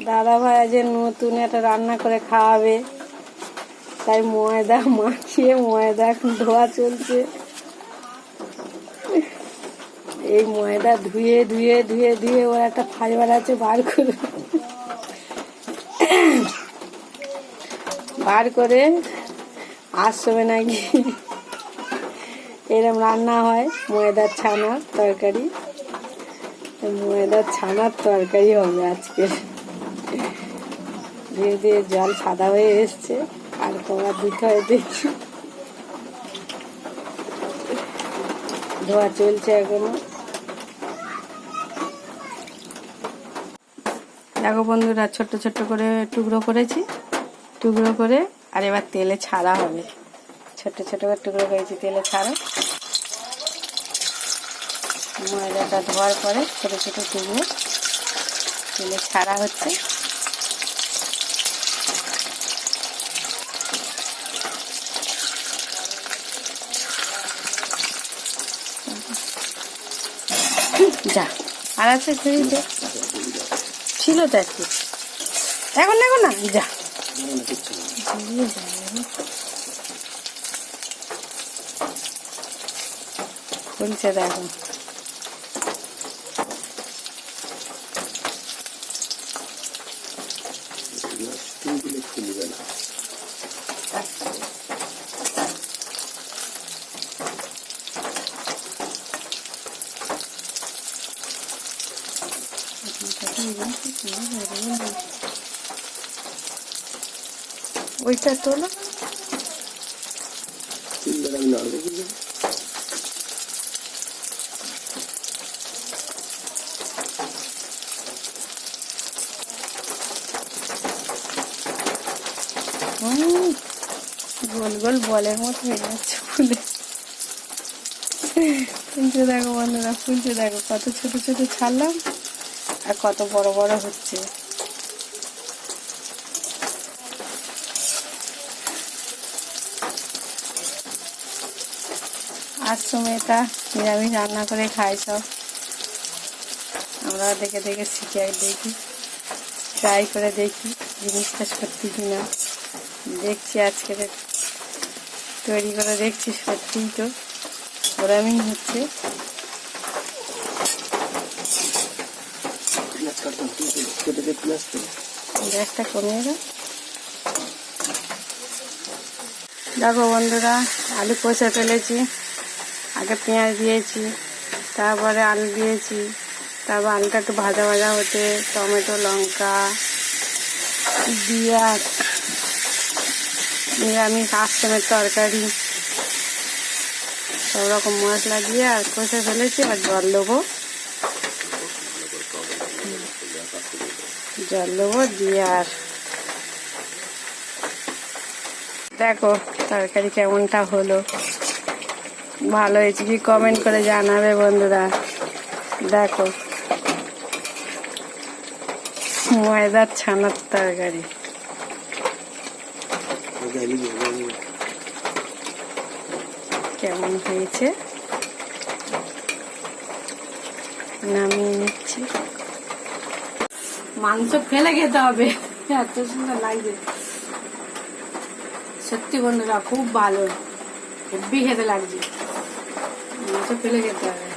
দাদা ভাই আজ নতুন একটা রান্না করে খাওয়াবে, তাই ময়দা মাখিয়ে ময়দা এখন ধোয়া চলছে। এই ময়দা ধুয়ে ধুয়ে ধুয়ে ধুয়ে ওর একটা ফাইবার আছে, বার করে আসবে নাকি এরম রান্না হয় ময়দার ছানার তরকারি। ময়দার ছানার তরকারি হবে আজকে। ধীরে ধীরে জল সাদা হয়ে এসছে, আর কবার দিতে হয় দেখি। ধোয়া চলছে এখনো। দেখো বন্ধুরা, ছোট্ট ছোট্ট করে টুকরো করেছি, টুকরো করে আর এবার তেলে ছাড়া হবে। ছোট্ট ছোট করে টুকরো করেছি, তেলে ছাড়া। ময়দাটা ধোয়ার পরে ছোট ছোট টুকরো তেলে ছাড়া হচ্ছে। যা আর আছে ফ্রিজে ছিল তো একটু, এখন দেখো না, যা খুলছে দেখো। ওইটা তোলো, গোল গোল বলের মতো হয়ে যাচ্ছে ফুলে। ফুলছে দেখো বন্ধুরা, ফুলছে দেখো, কত ছোট ছোট ছাড়লাম আর কত বড় বড় হচ্ছে। আজ সময়টা নিরামিষ রান্না করে খাই সব। আমরা দেখে দেখে শিখে দেখি, ট্রাই করে দেখি জিনিসটা সত্যি কিনা। দেখছি আজকে তৈরি করে দেখছি, সত্যিই তো ওরমই হচ্ছে। গ্যাসটা কমিয়ে দাও। দেখো বন্ধুরা, আলু কষে ফেলেছি। আগে পেঁয়াজ দিয়েছি, তারপরে আলু দিয়েছি, তারপর আলুটা একটু ভাজা ভাজা হতে টমেটো লঙ্কা দিয়ে নিরামিষ আশ্রমের তরকারি সব রকম মশলা দিয়ে আর কষে ফেলেছি। আর জল দেবো, জল দেবো দিয়ে আর দেখো তরকারি কেমনটা হলো। ভালো হয়েছে কি কমেন্ট করে জানাবে বন্ধুরা। দেখো ময়দার ছানার তরকারি কেমন হয়েছে নামিয়ে নিচ্ছি। মাংস ফেলে খেতে হবে, এত সুন্দর লাগছে সত্যি বন্ধুরা, খুব ভালো, হেব্বি খেতে লাগছে। মাংস ফেলে খেতে হবে।